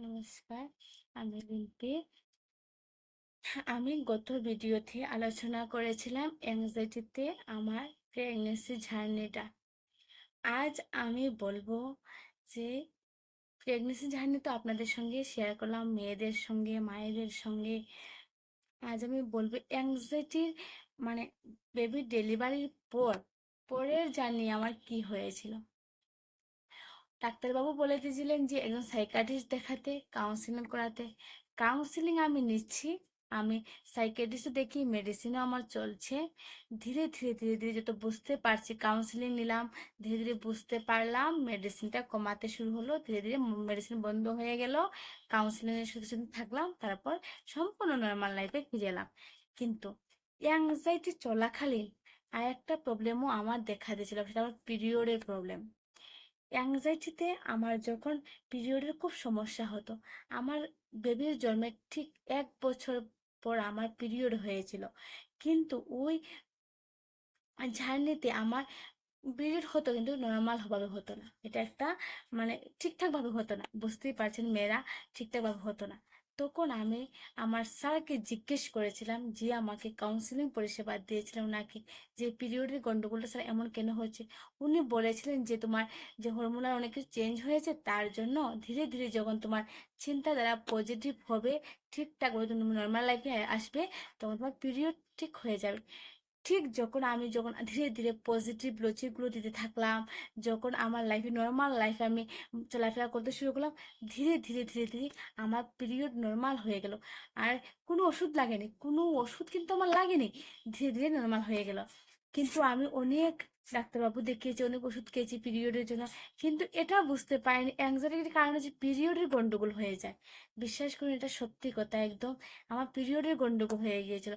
নমস্কার, আমি রিম্পি। আমি গত ভিডিওতে আলোচনা করেছিলাম অ্যাংজাইটিতে আমার প্রেগনেন্সি জার্নিটা। আজ আমি বলবো যে প্রেগনেন্সি জার্নি তো আপনাদের সঙ্গে শেয়ার করলাম, মেয়েদের সঙ্গে, মায়েদের সঙ্গে। আজ আমি বলবো অ্যাংজাইটির মানে বেবি ডেলিভারির পরের জার্নি আমার কি হয়েছিল। ডাক্তারবাবু বলে দিয়েছিলেন যে একজন সাইকাট্রিস্ট দেখাতে, কাউন্সিলিং করাতে। কাউন্সিলিং আমি নিচ্ছি, আমি সাইকাট্রিস্ট দেখি, মেডিসিনও আমার চলছে। ধীরে ধীরে ধীরে ধীরে যত বুঝতে পারছি, কাউন্সিলিং নিলাম, ধীরে ধীরে বুঝতে পারলাম, মেডিসিনটা কমাতে শুরু হলো, ধীরে ধীরে মেডিসিন বন্ধ হয়ে গেল, কাউন্সিলিংয়ের সাথে সাথে থাকলাম, তারপর সম্পূর্ণ নর্মাল লাইফে ফিরে এলাম। কিন্তু অ্যাংজাইটি চলাকালীন আর একটা প্রবলেমও আমার দেখা দিয়েছিল, সেটা আমার পিরিয়ডের প্রবলেম। অ্যাংজাইটিতে আমার যখন পিরিয়ডের খুব সমস্যা হতো, আমার বেবির জন্মের ঠিক 1 বছর পর আমার পিরিয়ড হয়েছিল। কিন্তু ওই জার্নিতে আমার পিরিয়ড হতো, কিন্তু নর্মাল ভাবে হতো না। এটা একটা মানে ঠিকঠাক ভাবে হতো না, বুঝতেই পারছেন মেয়েরা, ঠিকঠাক ভাবে হতো না। তখন আমি আমার স্যারকে জিজ্ঞেস করেছিলাম, যে আমাকে কাউন্সিলিং পরিষেবা দিয়েছিলাম নাকি, যে পিরিয়ডের গন্ডগোলটা স্যার এমন কেন হচ্ছে। উনি বলেছিলেন যে তোমার যে হরমোনাল অনেক কিছু চেঞ্জ হয়েছে, তার জন্য ধীরে ধীরে যখন তোমার চিন্তাধারা পজিটিভ হবে, ঠিকঠাক ভাবে তুমি নর্মাল লাইফে আসবে, তখন তোমার পিরিয়ড ঠিক হয়ে যাবে। ঠিক যখন ধীরে ধীরে পজিটিভ লজিকগুলো দিতে থাকলাম, যখন আমার লাইফে নর্মাল লাইফে আমি চলাফেরা করতে শুরু করলাম, ধীরে ধীরে ধীরে ধীরে আমার পিরিয়ড নর্মাল হয়ে গেল। আর কোনো ওষুধ লাগেনি, কোনো ওষুধ কিন্তু আমার লাগেনি, ধীরে ধীরে নর্মাল হয়ে গেল। কিন্তু আমি অনেক ডাক্তারবাবু দেখিয়েছি, অনেক ওষুধ খেয়েছি পিরিয়ডের জন্য, কিন্তু এটা বুঝতে পারিনি অ্যাংজাইটির কারণে যে পিরিয়ডের গন্ডগোল হয়ে যায়। বিশ্বাস করুন, এটা সত্যি কথা একদম, আমার পিরিয়ডের গন্ডগোল হয়ে গিয়েছিল।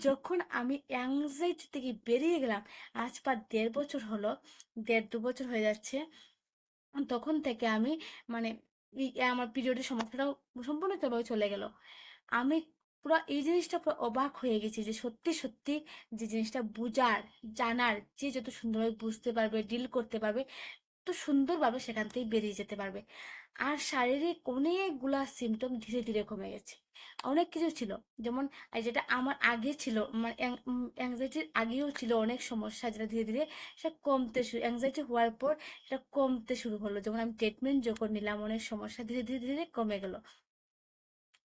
যখন আমি অ্যাংজাইটি থেকে বেরিয়ে গেলাম, আজ প্রায় 1.5 বছর হলো, 1.5-2 বছর হয়ে যাচ্ছে, তখন থেকে আমি মানে আমার পিরিয়ডের সমস্যাটাও সম্পূর্ণভাবে চলে গেল। আমি পুরো এই জিনিসটা পুরো অবাক হয়ে গেছি যে সত্যি সত্যি যে জিনিসটা বুঝার, জানার, যে যত সুন্দরভাবে বুঝতে পারবে, ডিল করতে পারবে, তো সুন্দরভাবে সেখান থেকে বেরিয়ে যেতে পারবে। আর শারীরিক অনেকগুলা সিমটম ধীরে ধীরে কমে গেছে। অনেক কিছু ছিল, যেমন এই যেটা আমার আগে ছিল, মানে অ্যাংজাইটির আগেও ছিল অনেক সমস্যা, যেটা ধীরে ধীরে সেটা কমতে শুরু, অ্যাংজাইটি হওয়ার পর সেটা কমতে শুরু হলো। যেমন আমি ট্রিটমেন্ট যখন নিলাম, অনেক সমস্যা ধীরে ধীরে ধীরে কমে গেল।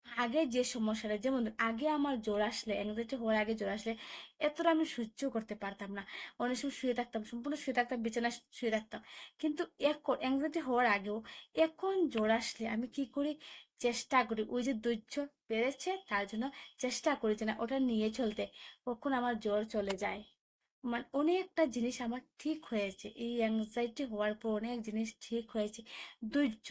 আগে যে সমস্যাটা, যেমন আগে আমার জ্বর আসলে, অ্যাংজাইটি হওয়ার আগে জ্বর আসলে এতটা আমি সহ্য করতে পারতাম না। অনেক সময় শুয়ে থাকতাম, সম্পূর্ণ শুয়ে থাকতাম, বিছানায় শুয়ে থাকতাম। কিন্তু এখন অ্যাংজাইটি হওয়ার আগেও, এখন জ্বর আসলে আমি কি করি, চেষ্টা করি ওই যে ধৈর্য বেড়েছে তার জন্য চেষ্টা করি যে না ওটা নিয়ে চলতে, কখন আমার জ্বর চলে যায়। মানে অনেকটা জিনিস আমার ঠিক হয়েছে, এই অ্যাংজাইটি হওয়ার পর অনেক জিনিস ঠিক হয়েছে। ধৈর্য,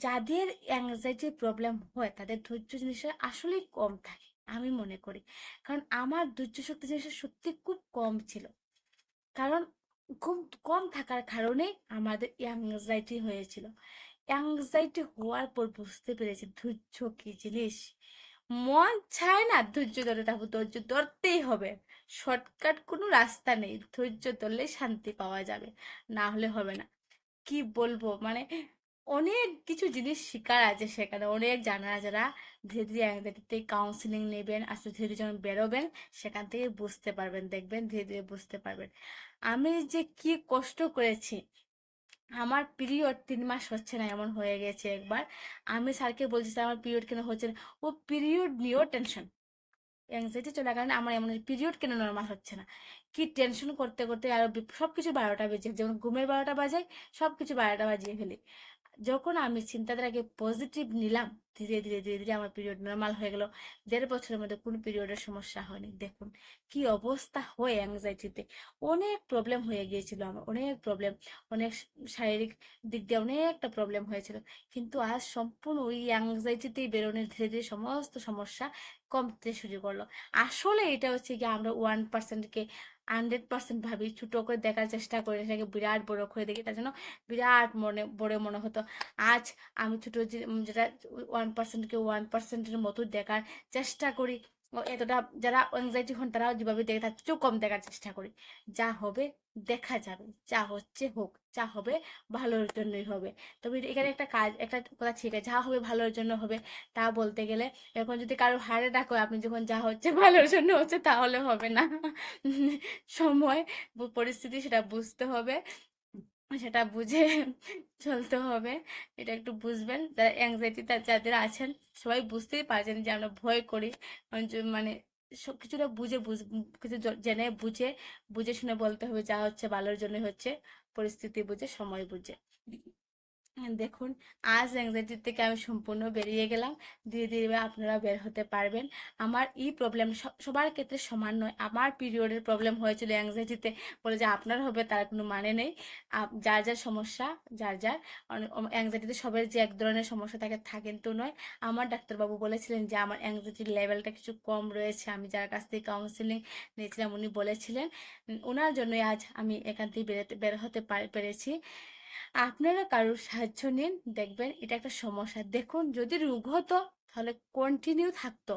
যাদের অ্যাংজাইটির প্রবলেম হয় তাদের ধৈর্য জিনিসটা আসলেই কম থাকে আমি মনে করি। কারণ আমার ধৈর্য শক্তি জিনিসটা সত্যি খুব কম ছিল। কারণ খুব কম থাকার কারণে আমাদের অ্যাংজাইটি হয়েছিল। অ্যাংজাইটি হওয়ার পর বুঝতে পেরেছি ধৈর্য কি জিনিস। মন চায় না ধৈর্য ধরে থাকবো, ধৈর্য ধরতেই হবে। শর্টকাট কোনো রাস্তা নেই, ধৈর্য ধরলে শান্তি পাওয়া যাবে, না হলে হবে না। কি বলবো মানে অনেক কিছু জিনিস শিকার আছে সেখানে, অনেক জানা, যারা ধীরে ধীরে অ্যাংজাইটিতে কাউন্সিলিং নেবেন, আস্তে ধীরে ধীরে যখন বেরোবেন সেখান থেকে বুঝতে পারবেন, দেখবেন ধীরে ধীরে বুঝতে পারবেন। আমি যে কি কষ্ট করেছি, আমার পিরিয়ড 3 মাস হচ্ছে না এমন হয়ে গেছে একবার। আমি স্যারকে বলছি স্যার আমার পিরিয়ড কেন হচ্ছে না, ও পিরিয়ড নিয়েও টেনশন। অ্যাংজাইটি চলার কারণে আমার এমন পিরিয়ড কেন নর্মাল হচ্ছে না, কি টেনশন করতে করতে আরো সবকিছু 12টা বেজে, যেমন ঘুমের 12টা বাজায়, সবকিছু 12টা বাজিয়ে ফেলি। যখন আমি চিন্তাধারাকে পজিটিভ নিলাম, ধীরে ধীরে ধীরে ধীরে আমার পিরিয়ড নর্মাল হয়ে গেল। 1.5 বছরের মধ্যে কোনো পিরিয়ডের সমস্যা হয়নি। দেখুন কি অবস্থা হয় অ্যাংজাইটিতে, অনেক প্রবলেম হয়ে গিয়েছিল আমার, অনেক প্রবলেম, অনেক শারীরিক দিক দিয়ে অনেকটা প্রবলেম হয়েছিল। কিন্তু আজ সম্পূর্ণ ওই অ্যাংজাইটিতেই বেরোনোর ধীরে ধীরে সমস্ত সমস্যা কমতে শুরু করলো। আসলে এটা হচ্ছে কি, আমরা 1%কে 100% ভাবি, ছোট করে দেখার চেষ্টা করি, সেটাকে বিরাট বড় করে দেখি, তার জন্য বিরাট বড় মনে হতো। আজ আমি ছোট যেটা 1%কে 1%-এর মতো দেখার চেষ্টা করি, এতটা যারা অ্যাংজাইটি হন তারাও যেভাবে দেখে তার চেয়েও কম দেখার চেষ্টা করি। যা হবে দেখা যাবে, যা হচ্ছে হোক, যা হবে ভালোর জন্যই হবে। তবে এখানে একটা কাজ, একটা কথা ঠিক আছে, যা হবে ভালোর জন্য হবে তা বলতে গেলে এখন যদি কারো হাড়ে ডাকো আপনি যখন যা হচ্ছে ভালোর জন্য হচ্ছে তাহলে হবে না। সময় পরিস্থিতি সেটা বুঝতে হবে, সেটা বুঝে চলতে হবে। এটা একটু বুঝবেন, যারা অ্যাংজাইটি যাদের আছেন সবাই বুঝতেই পারছেন যে আমরা ভয় করি। মানে সব কিছুটা কিছু জেনে বুঝে বুঝে শুনে বলতে হবে, যা হচ্ছে ভালোর জন্য হচ্ছে, পরিস্থিতি বুঝে সময় বুঝে। দেখুন, আজ অ্যাংজাইটি থেকে আমি সম্পূর্ণ বেরিয়ে গেলাম। ধীরে ধীরে আপনারা বের হতে পারবেন। আমার এই প্রবলেম সবার ক্ষেত্রে সমান নয়। আমার পিরিয়ডের প্রবলেম হয়েছিল অ্যাংজাইটিতে, বলে যে আপনার হবে তার কোনো মানে নেই। যার যার সমস্যা, যার যার অ্যাংজাইটিতে সবার যে এক ধরনের সমস্যা থাকে তা কিন্তু নয়। আমার ডাক্তারবাবু বলেছিলেন যে আমার অ্যাংজাইটির লেভেলটা কিছু কম রয়েছে। আমি যার কাছ থেকে কাউন্সিলিং নিয়েছিলাম উনি বলেছিলেন, ওনার জন্যই আজ আমি এখান থেকে বের হতে পেরেছি। আপনারা কারোর সাহায্য নিন, দেখবেন এটা একটা সমস্যা। দেখুন, যদি রোগ হতো তাহলে কন্টিনিউ থাকতো।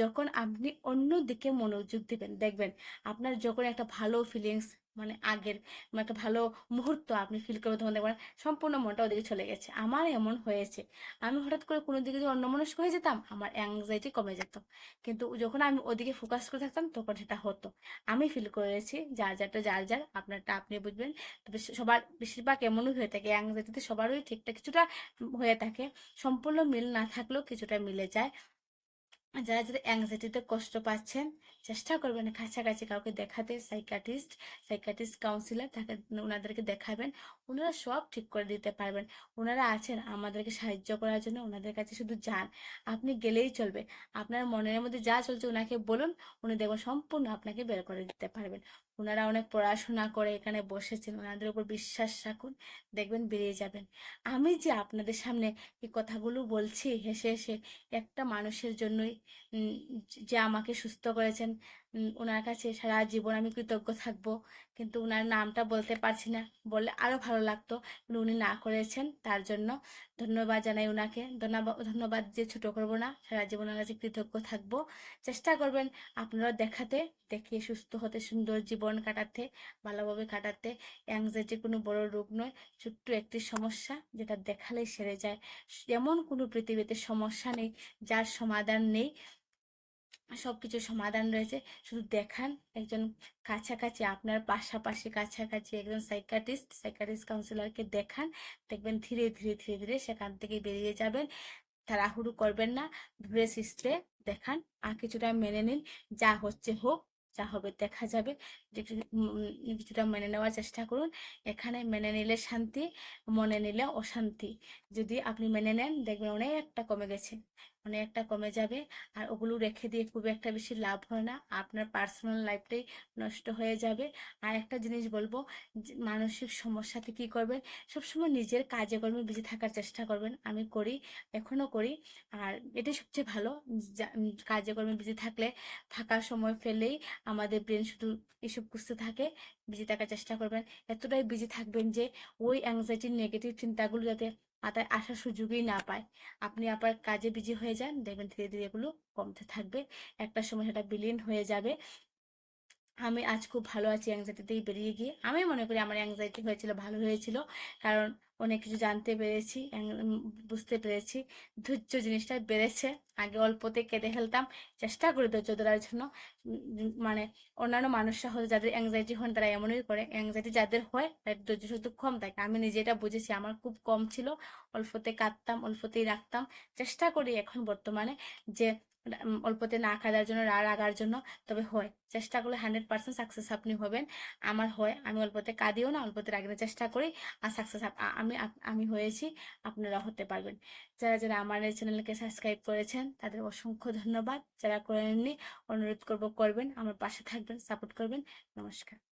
যখন আপনি অন্য দিকে মনোযোগ দিবেন, দেখবেন আপনার যখন একটা ভালো ফিলিংস, মানে আগের একটা ভালো মুহূর্ত আপনি ফিল করবেন, তখন দেখবেন সম্পূর্ণ মনটা ওদিকে চলে গেছে। আমার এমন হয়েছে, আমি হঠাৎ করে কোনো দিকে যদি অন্যমনস্ক হয়ে যেতাম আমার অ্যাংজাইটি কমে যেত, কিন্তু যখন আমি ওদিকে ফোকাস করে থাকতাম তখন সেটা হতো। আমি ফিল করেছি, যার যারটা যার যার, আপনারটা আপনি বুঝবেন। তবে সবার বেশিরভাগ এমনই হয়ে থাকে, অ্যাংজাইটিতে সবারই ঠিকঠাক কিছুটা হয়ে থাকে, সম্পূর্ণ মিল না থাকলেও কিছুটা মিলে যায়। যারা যারা অ্যাংজাইটিতে কষ্ট পাচ্ছেন চেষ্টা করবেন কাছাকাছি কাউকে দেখাতে, সাইকাটিস্ট কাউন্সিলার তাকে, ওনাদেরকে দেখাবেন। ওনারা সব ঠিক করে দিতে পারবেন। ওনারা আছেন আমাদেরকে সাহায্য করার জন্য। ওনাদের কাছে শুধু যান, আপনি গেলেই চলবে। আপনার মনের মধ্যে যা চলছে ওনাকে বলুন, উনি দেখবেন সম্পূর্ণ আপনাকে বের করে দিতে পারবেন। ওনারা অনেক পড়াশোনা করে এখানে বসেছেন, ওনাদের উপর বিশ্বাস রাখুন, দেখবেন বেরিয়ে যাবেন। আমি যে আপনাদের সামনে এই কথাগুলো বলছি হেসে হেসে, একটা মানুষের জন্যই, উম, যে আমাকে সুস্থ করেছেন। ওনার কাছে সারা জীবন আমি কৃতজ্ঞ থাকবো। কিন্তু ওনার নামটা বলতে পারছি না, বললে আরো ভালো লাগতো, কিন্তু উনি না করেছেন, তার জন্য ধন্যবাদ জানাই ওনাকে। ধন্যবাদ, ধন্যবাদ যে ছোট করবো না, সারা জীবন ওনার কাছে কৃতজ্ঞ থাকবো। চেষ্টা করবেন আপনারা দেখাতে, দেখিয়ে সুস্থ হতে, সুন্দর জীবন কাটাতে, ভালোভাবে কাটাতে। অ্যাংজাইটি কোনো বড় রোগ নয়, ছোট্ট একটি সমস্যা যেটা দেখালেই সেরে যায়। এমন কোনো পৃথিবীতে সমস্যা নেই যার সমাধান নেই, সবকিছু সমাধান রয়েছে। শুধু দেখান একজন কাছাকাছি, আপনার পাশাপাশি কাছাকাছি একজন সাইকাটিস্ট কাউন্সিলরকে দেখান, দেখবেন ধীরে ধীরে ধীরে ধীরে সেখান থেকে বেরিয়ে যাবেন। তাড়াহুড়ো করবেন না, ধীরে সুস্থে দেখান, আর কিছুটা মেনে নিন। যা হচ্ছে হোক, যা হবে দেখা যাবে। কিছুটা মেনে নেওয়ার চেষ্টা করুন। এখানে মেনে নিলে শান্তি, মনে নিলে অশান্তি। যদি আপনি মেনে নেন দেখবেন অনেকটা কমে গেছে, অনেকটা কমে যাবে। আর ওগুলো রেখে দিয়ে খুব একটা বেশি লাভ হয় না, আপনার পার্সোনাল লাইফটাই নষ্ট হয়ে যাবে। আর একটা জিনিস বলবো, মানসিক সমস্যাতে কি করবেন, সবসময় নিজের কাজে কর্মে বিজি থাকার চেষ্টা করবেন। আমি করি, এখনো করি, আর এটাই সবচেয়ে ভালো। কাজে কর্মে বিজি থাকলে, ফাঁকা সময় ফেলেই আমাদের ব্রেন শুধু এসব খুঁজতে থাকে। বিজি থাকার চেষ্টা করবেন, এতটাই বিজি থাকবেন যে ওই অ্যাংজাইটির নেগেটিভ চিন্তাগুলো যাতে মাথায় আসার সুযোগই না পায়। আপনি আপনার কাজে বিজি হয়ে যান, দেখবেন ধীরে ধীরে এগুলো কমতে থাকবে, একটা সময় সেটা বিলীন হয়ে যাবে। আমি আজ খুব ভালো আছি অ্যাংজাইটিতেই বেরিয়ে গিয়ে। আমি মনে করি আমার অ্যাংজাইটি হয়েছিল ভালো হয়েছিল, কারণ অনেক কিছু জানতে পেরেছি, বুঝতে পেরেছি, ধৈর্য জিনিসটা বেড়েছে। আগে অল্পতে কেঁদে ফেলতাম, চেষ্টা করি ধৈর্য ধরার জন্য। মানে অন্যান্য মানুষরা হয়তো যাদের অ্যাংজাইটি হন তারা এমনই করে, অ্যাংজাইটি যাদের হয় তাদের ধৈর্য শুধু কম থাকে। আমি নিজে এটা বুঝেছি, আমার খুব কম ছিল, অল্পতে কাঁদতাম, অল্পতেই রাখতাম। চেষ্টা করি এখন বর্তমানে যে অল্পতে না কাঁদার জন্য, রাগার জন্য। তবে হয়, চেষ্টা করলে 100% সাকসেস আপনি হবেন। আমার হয়, আমি অল্পতে কাঁদিও না, অল্পতে রাগতে চেষ্টা করি, আর সাকসেস আমি হয়েছি, আপনারা হতে পারবেন। যারা যারা আমার এই চ্যানেলকে সাবস্ক্রাইব করেছেন তাদের অসংখ্য ধন্যবাদ। যারা করেননি অনুরোধ করবো করবেন, আমার পাশে থাকবেন, সাপোর্ট করবেন। নমস্কার।